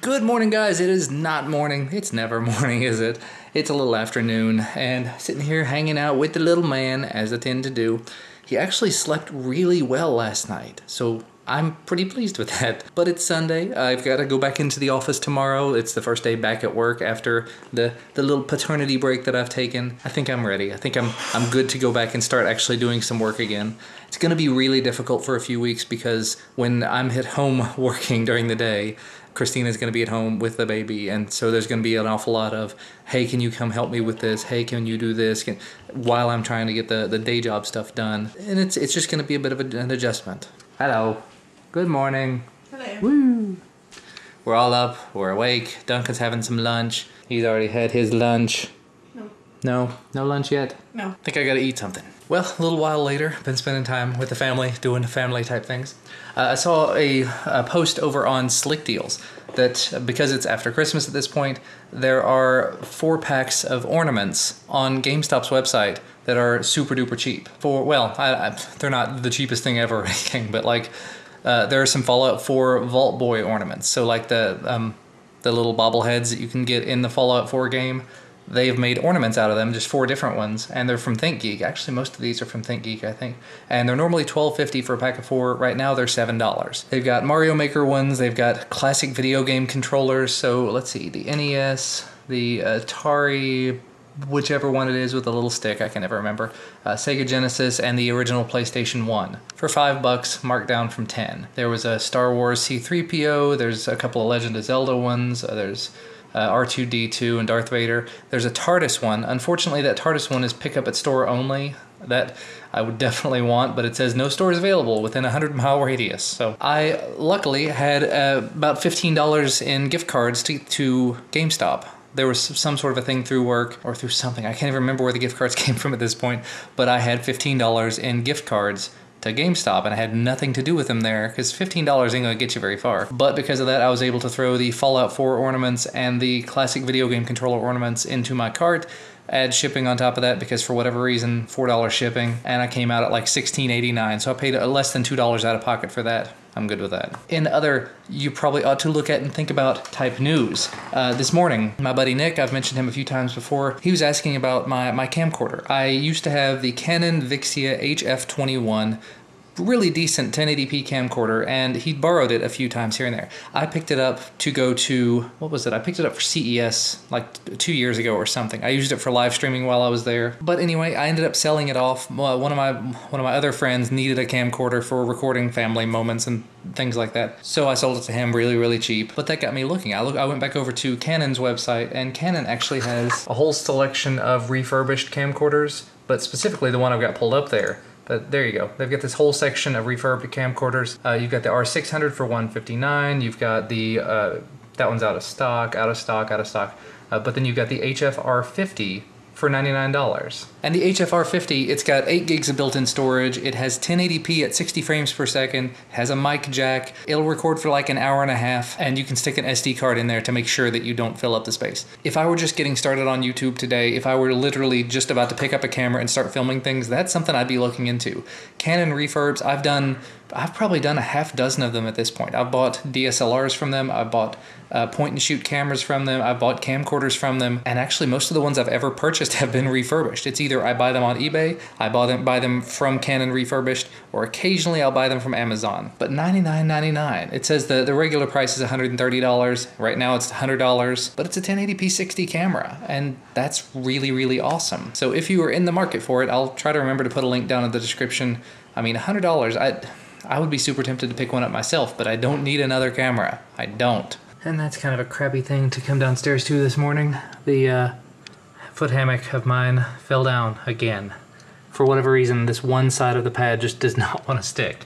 Good morning, guys. It is not morning. It's never morning, is it? It's a little afternoon, and sitting here hanging out with the little man, as I tend to do. He actually slept really well last night, so I'm pretty pleased with that. But it's Sunday. I've got to go back into the office tomorrow. It's the first day back at work after the little paternity break that I've taken. I think I'm ready. I think I'm good to go back and start actually doing some work again. It's going to be really difficult for a few weeks because when I'm at home working during the day, Christina's going to be at home with the baby, and so there's going to be an awful lot of, hey, can you come help me with this? Hey, can you do this? While I'm trying to get the day job stuff done. And it's just going to be a bit of an adjustment. Hello. Good morning. Hello. Woo. We're all up. We're awake. Duncan's having some lunch. He's already had his lunch. No. No? No lunch yet? No. I think I got to eat something. Well, a little while later, been spending time with the family, doing family type things. I saw a post over on Slick Deals that because it's after Christmas at this point, there are 4 packs of ornaments on GameStop's website that are super duper cheap. They're not the cheapest thing ever or anything, but like there are some Fallout 4 Vault Boy ornaments. So like the little bobbleheads that you can get in the Fallout 4 game. They've made ornaments out of them, just 4 different ones, and they're from ThinkGeek. Actually, most of these are from ThinkGeek, I think. And they're normally $12.50 for a pack of 4. Right now, they're $7. They've got Mario Maker ones. They've got classic video game controllers. So let's see, the NES, the Atari, whichever one it is with a little stick, I can never remember, Sega Genesis, and the original PlayStation 1 for $5, marked down from 10. There was a Star Wars C-3PO. There's a couple of Legend of Zelda ones. There's R2-D2 and Darth Vader. There's a TARDIS one. Unfortunately, that TARDIS one is pick up at store only. That I would definitely want, but it says no stores available within a 100-mile radius. So I luckily had about $15 in gift cards to GameStop. There was some sort of a thing through work or through something. I can't even remember where the gift cards came from at this point, but I had $15 in gift cards to GameStop, and I had nothing to do with them there because $15 ain't gonna get you very far. But because of that, I was able to throw the Fallout 4 ornaments and the classic video game controller ornaments into my cart, add shipping on top of that because for whatever reason, $4 shipping, and I came out at like $16.89, so I paid less than $2 out of pocket for that. I'm good with that. In other, you probably ought to look at and think about type news. This morning, my buddy Nick, I've mentioned him a few times before, he was asking about my camcorder. I used to have the Canon Vixia HF21, really decent 1080p camcorder, and he borrowed it a few times here and there. I picked it up to go to, what was it? I picked it up for CES like 2 years ago or something. I used it for live streaming while I was there. But anyway, I ended up selling it off. One of my other friends needed a camcorder for recording family moments and things like that. So I sold it to him really, really cheap. But that got me looking. I went back over to Canon's website, and Canon actually has a whole selection of refurbished camcorders, but specifically the one I've got pulled up there. But there you go. They've got this whole section of refurbed camcorders. You've got the R600 for $159. You've got the, that one's out of stock. But then you've got the HFR50 for $99. And the HFR50, it's got 8 gigs of built-in storage. It has 1080p at 60 frames per second, has a mic jack. It'll record for like an hour and a half, and you can stick an SD card in there to make sure that you don't fill up the space. If I were just getting started on YouTube today, if I were literally just about to pick up a camera and start filming things, that's something I'd be looking into. Canon refurbs, I've probably done a half dozen of them at this point. I've bought DSLRs from them, I've bought point-and-shoot cameras from them, I've bought camcorders from them, and actually most of the ones I've ever purchased have been refurbished. It's either I buy them on eBay, I buy them from Canon refurbished, or occasionally I'll buy them from Amazon. But $99.99. It says the regular price is $130. Right now it's $100, but it's a 1080p 60 camera, and that's really, really awesome. So if you are in the market for it, I'll try to remember to put a link down in the description. I mean, $100, I would be super tempted to pick one up myself, but I don't need another camera. I don't. And that's kind of a crappy thing to come downstairs to this morning. The foot hammock of mine fell down again. For whatever reason, this one side of the pad just does not want to stick.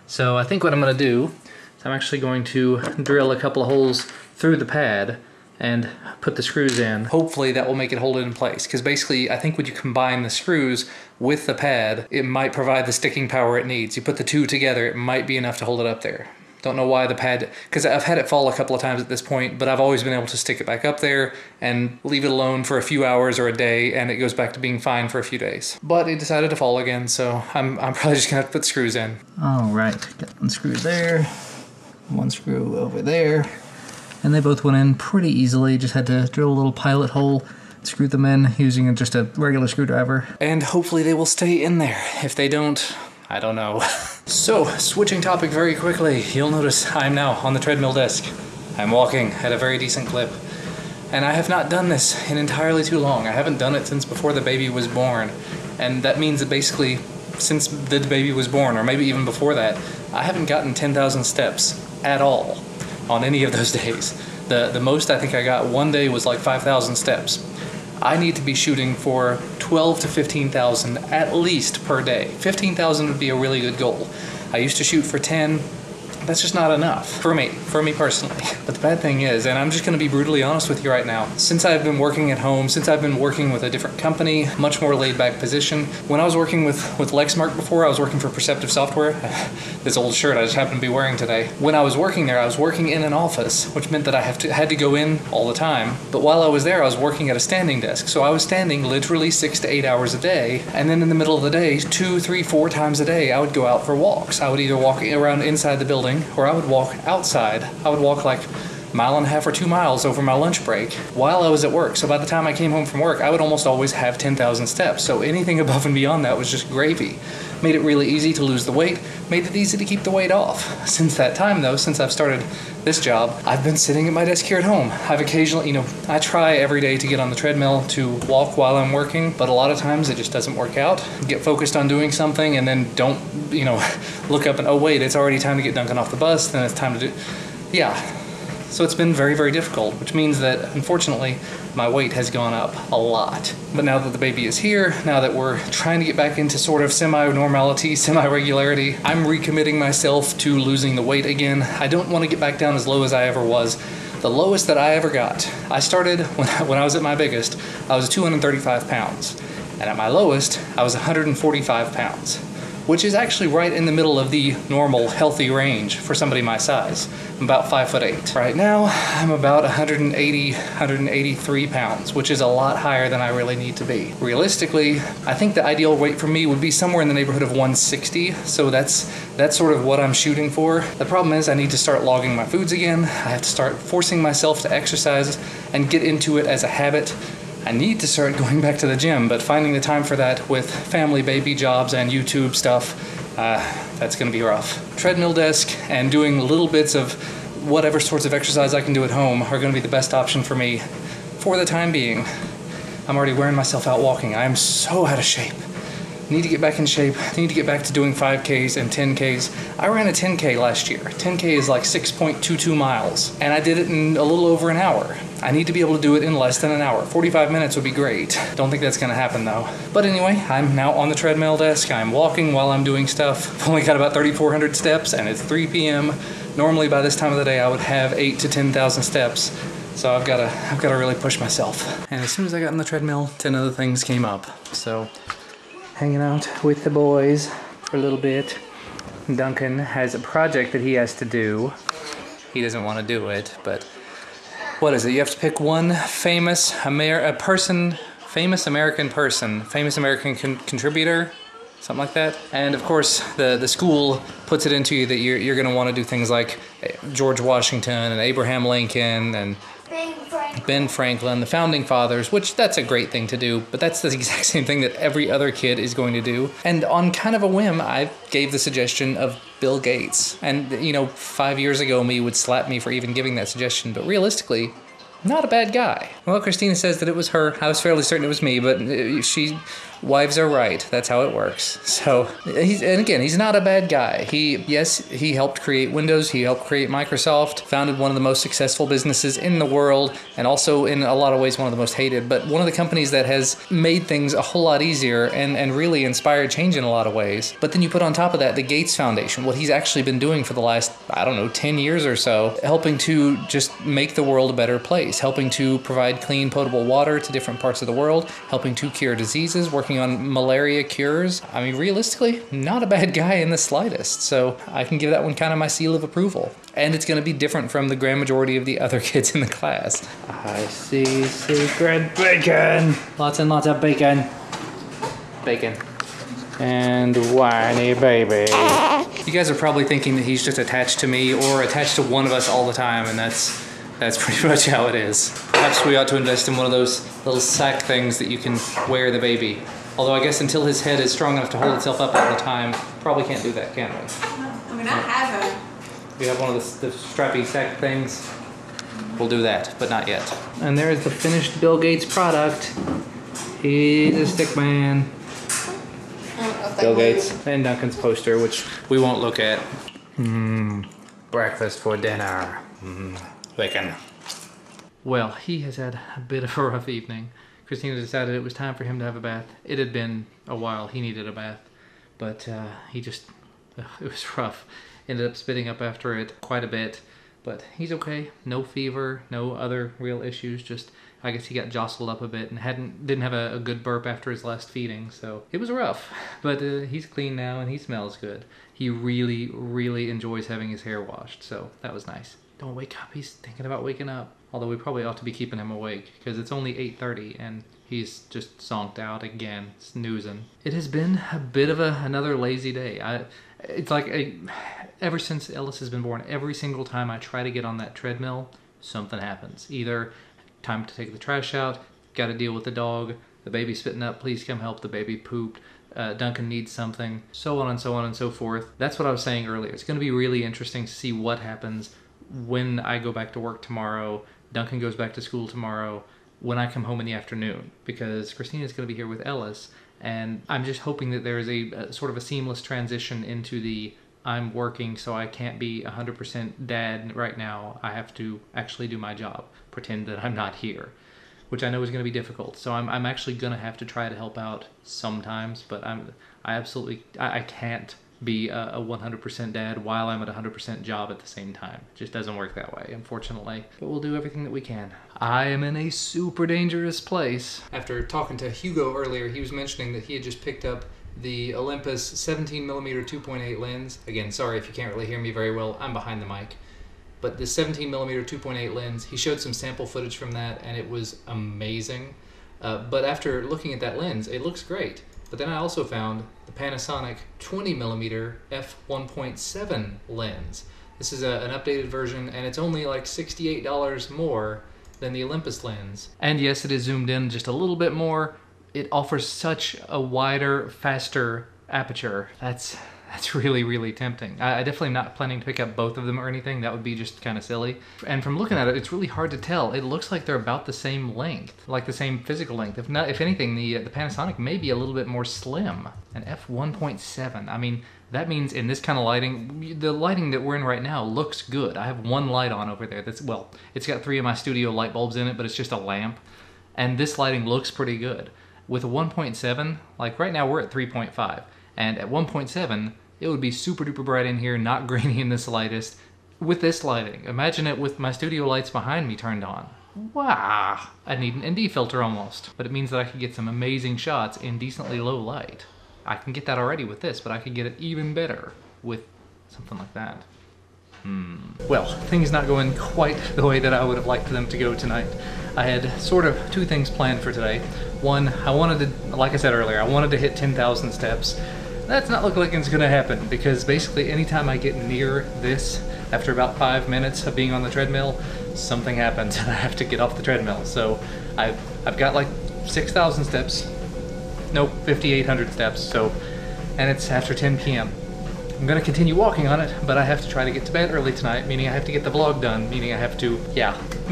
So I think what I'm going to do is I'm actually going to drill a couple of holes through the pad and put the screws in. Hopefully that will make it hold it in place, because basically I think when you combine the screws with the pad, it might provide the sticking power it needs. You put the two together, it might be enough to hold it up there. Don't know why the pad, because I've had it fall a couple of times at this point, but I've always been able to stick it back up there and leave it alone for a few hours or a day, and it goes back to being fine for a few days. But it decided to fall again, so I'm probably just gonna have to put screws in. All right, got one screw there, one screw over there. and they both went in pretty easily. Just had to drill a little pilot hole, screw them in using just a regular screwdriver. And hopefully they will stay in there. If they don't, I don't know. So, switching topic very quickly, you'll notice I'm now on the treadmill desk. I'm walking at a very decent clip. And I have not done this in entirely too long. I haven't done it since before the baby was born. And that means that basically, since the baby was born, or maybe even before that, I haven't gotten 10,000 steps at all on any of those days. The most I think I got one day was like 5,000 steps. I need to be shooting for 12 to 15,000 at least per day. 15,000 would be a really good goal. I used to shoot for 10. That's just not enough for me personally. But the bad thing is, and I'm just going to be brutally honest with you right now, since I've been working at home, since I've been working with a different company, much more laid back position. When I was working with Lexmark before, I was working for Perceptive Software. This old shirt I just happen to be wearing today. When I was working there, I was working in an office, which meant that I had to go in all the time. But while I was there, I was working at a standing desk. So I was standing literally 6 to 8 hours a day. And then in the middle of the day, 2, 3, 4 times a day, I would go out for walks. I would either walk around inside the building, or I would walk outside. I would walk like 1.5 miles or 2 miles over my lunch break while I was at work. So by the time I came home from work, I would almost always have 10,000 steps. So anything above and beyond that was just gravy. Made it really easy to lose the weight, made it easy to keep the weight off. Since that time though, since I've started this job, I've been sitting at my desk here at home. I've occasionally, I try every day to get on the treadmill to walk while I'm working, but a lot of times it just doesn't work out. Get focused on doing something and then don't, look up and, oh wait, it's already time to get Duncan off the bus, then it's time to do, yeah. So it's been very, very difficult, which means that, unfortunately, my weight has gone up a lot. But now that the baby is here, now that we're trying to get back into sort of semi-normality, semi-regularity, I'm recommitting myself to losing the weight again. I don't want to get back down as low as I ever was. The lowest that I ever got, I started when I was at my biggest, I was 235 pounds. And at my lowest, I was 145 pounds, which is actually right in the middle of the normal, healthy range for somebody my size. I'm about 5'8". Right now, I'm about 180, 183 pounds, which is a lot higher than I really need to be. Realistically, I think the ideal weight for me would be somewhere in the neighborhood of 160, so that's sort of what I'm shooting for. The problem is I need to start logging my foods again. I have to start forcing myself to exercise and get into it as a habit. I need to start going back to the gym, but finding the time for that with family, baby, jobs, and YouTube stuff, that's gonna be rough. Treadmill desk and doing little bits of whatever sorts of exercise I can do at home are gonna be the best option for me for the time being. I'm already wearing myself out walking. I am so out of shape. Need to get back in shape. Need to get back to doing 5Ks and 10Ks. I ran a 10K last year. 10K is like 6.22 miles, and I did it in a little over an hour. I need to be able to do it in less than an hour. 45 minutes would be great. Don't think that's gonna happen though. But anyway, I'm now on the treadmill desk. I'm walking while I'm doing stuff. I've only got about 3,400 steps and it's 3 p.m. Normally by this time of the day I would have 8 to 10,000 steps. So I've gotta really push myself. And as soon as I got on the treadmill, 10 other things came up. So hanging out with the boys for a little bit. Duncan has a project that he has to do. He doesn't want to do it, but what is it? You have to pick one famous American contributor, something like that. And of course, the school puts it into you that you're going to want to do things like George Washington and Abraham Lincoln and Ben Franklin, the founding fathers, which that's a great thing to do, but that's the exact same thing that every other kid is going to do. And on kind of a whim, I gave the suggestion of Bill Gates. And, 5 years ago, me would slap me for even giving that suggestion, but realistically, not a bad guy. Well, Christina says that it was her. I was fairly certain it was me, but wives are right. That's how it works. So, he's not a bad guy. He helped create Windows. He helped create Microsoft, founded one of the most successful businesses in the world, and also in a lot of ways one of the most hated. But one of the companies that has made things a whole lot easier and really inspired change in a lot of ways. But then you put on top of that the Gates Foundation, what he's actually been doing for the last, 10 years or so, helping to just make the world a better place, helping to provide clean, potable water to different parts of the world, helping to cure diseases, working on malaria cures. I mean, realistically, not a bad guy in the slightest. So I can give that one kind of my seal of approval. And it's going to be different from the grand majority of the other kids in the class. I see secret bacon. Lots and lots of bacon. Bacon. And whiny baby. You guys are probably thinking that he's just attached to me or attached to one of us all the time, and that's That's pretty much how it is. Perhaps we ought to invest in one of those little sack things that you can wear the baby. Although I guess until his head is strong enough to hold itself up all the time, probably can't do that, can we? I mean, I have a... You have one of the strappy sack things? We'll do that, but not yet. And there's the finished Bill Gates product. He's a stick man. Bill Gates and Duncan's poster, which we won't look at. Breakfast for dinner. Bacon. Well, he has had a bit of a rough evening. Christina decided it was time for him to have a bath. It had been a while. He needed a bath. But he just... it was rough. Ended up spitting up after it quite a bit. But he's okay. No fever, no other real issues. Just, I guess he got jostled up a bit and didn't have a good burp after his last feeding. So it was rough. But he's clean now and he smells good. He really, really enjoys having his hair washed. So that was nice. Don't wake up. He's thinking about waking up. Although we probably ought to be keeping him awake because it's only 8:30 and he's just zonked out again, snoozing. It has been a bit of another lazy day. It's like ever since Ellis has been born, every single time I try to get on that treadmill, something happens. Either time to take the trash out, got to deal with the dog, the baby spitting up, please come help, the baby pooped, Duncan needs something, so on and so on and so forth. That's what I was saying earlier. It's going to be really interesting to see what happens when I go back to work tomorrow, Duncan goes back to school tomorrow, when I come home in the afternoon, because Christina's going to be here with Ellis, and I'm just hoping that there is a sort of a seamless transition into the I'm working so I can't be 100% dad right now. I have to actually do my job, pretend that I'm not here, which I know is going to be difficult. So I'm actually going to have to try to help out sometimes, but I can't be a 100% dad while I'm at a 100% job at the same time. It just doesn't work that way, unfortunately. But we'll do everything that we can. I am in a super dangerous place. After talking to Hugo earlier, he was mentioning that he had just picked up the Olympus 17mm 2.8 lens. Again, sorry if you can't really hear me very well, I'm behind the mic. But the 17mm 2.8 lens, he showed some sample footage from that and it was amazing. But after looking at that lens, it looks great. But then I also found the Panasonic 20mm f1.7 lens. This is an updated version and it's only like $68 more than the Olympus lens. And yes, it is zoomed in just a little bit more. It offers such a wider, faster aperture. That's really, really tempting. I definitely am not planning to pick up both of them or anything. That would be just kind of silly. And from looking at it, it's really hard to tell. It looks like they're about the same length, like the same physical length. If anything, the Panasonic may be a little bit more slim. An f1.7. I mean, that means in this kind of lighting, the lighting that we're in right now looks good. I have one light on over there. Well, it's got 3 of my studio light bulbs in it, but it's just a lamp. And this lighting looks pretty good. With a 1.7, like right now we're at 3.5. And at 1.7, it would be super duper bright in here, not grainy in the slightest. With this lighting, imagine it with my studio lights behind me turned on. Wow! I need an ND filter almost, but it means that I could get some amazing shots in decently low light. I can get that already with this, but I could get it even better with something like that. Well, things not going quite the way that I would have liked them to go tonight. I had sort of 2 things planned for today. One, I wanted to, like I said earlier, I wanted to hit 10,000 steps. That's not looking like it's gonna happen because basically anytime I get near this, after about 5 minutes of being on the treadmill, something happens and I have to get off the treadmill. So I've got like 6,000 steps, nope, 5,800 steps, so, and it's after 10 p.m. I'm gonna continue walking on it, but I have to try to get to bed early tonight, meaning I have to get the vlog done, meaning I have to,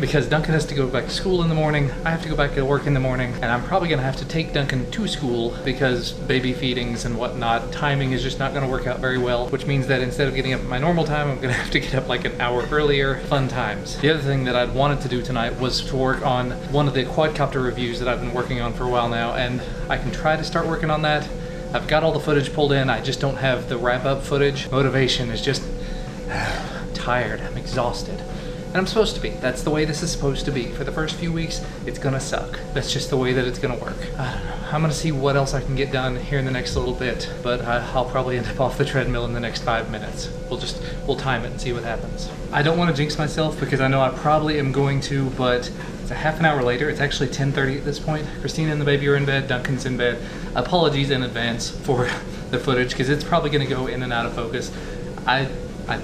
because Duncan has to go back to school in the morning, I have to go back to work in the morning, and I'm probably gonna have to take Duncan to school because baby feedings and whatnot, timing is just not gonna work out very well, which means that instead of getting up at my normal time, I'm gonna have to get up like an hour earlier. Fun times. The other thing that I'd wanted to do tonight was to work on one of the quadcopter reviews that I've been working on for a while now, and I can try to start working on that. I've got all the footage pulled in, I just don't have the wrap-up footage. Motivation is just I'm tired, I'm exhausted. And I'm supposed to be. That's the way this is supposed to be. For the first few weeks, it's gonna suck. That's just the way that it's gonna work. I don't know. I'm gonna see what else I can get done here in the next little bit, but I'll probably end up off the treadmill in the next 5 minutes. We'll time it and see what happens. I don't wanna jinx myself because I know I probably am going to, but it's a half an hour later. It's actually 10:30 at this point. Christina and the baby are in bed, Duncan's in bed. Apologies in advance for the footage because it's probably gonna go in and out of focus. I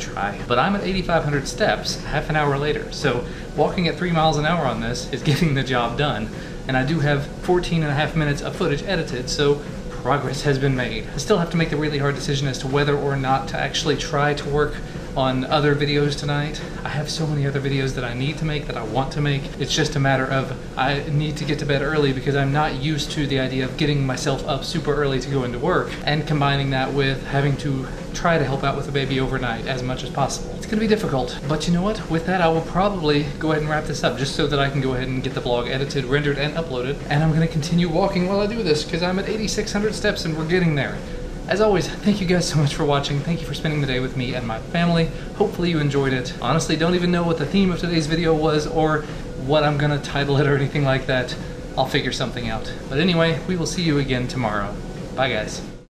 try, but I'm at 8,500 steps half an hour later. So walking at 3 miles an hour on this is getting the job done. And I do have 14.5 minutes of footage edited, so progress has been made. I still have to make the really hard decision as to whether or not to actually try to work on other videos tonight. I have so many other videos that I need to make, that I want to make. It's just a matter of I need to get to bed early because I'm not used to the idea of getting myself up super early to go into work, and combining that with having to try to help out with the baby overnight as much as possible. It's gonna be difficult, but you know what? With that, I will probably go ahead and wrap this up just so that I can go ahead and get the vlog edited, rendered, and uploaded. And I'm gonna continue walking while I do this because I'm at 8,600 steps and we're getting there. As always, thank you guys so much for watching. Thank you for spending the day with me and my family. Hopefully you enjoyed it. Honestly, don't even know what the theme of today's video was or what I'm gonna title it or anything like that. I'll figure something out. But anyway, we will see you again tomorrow. Bye guys.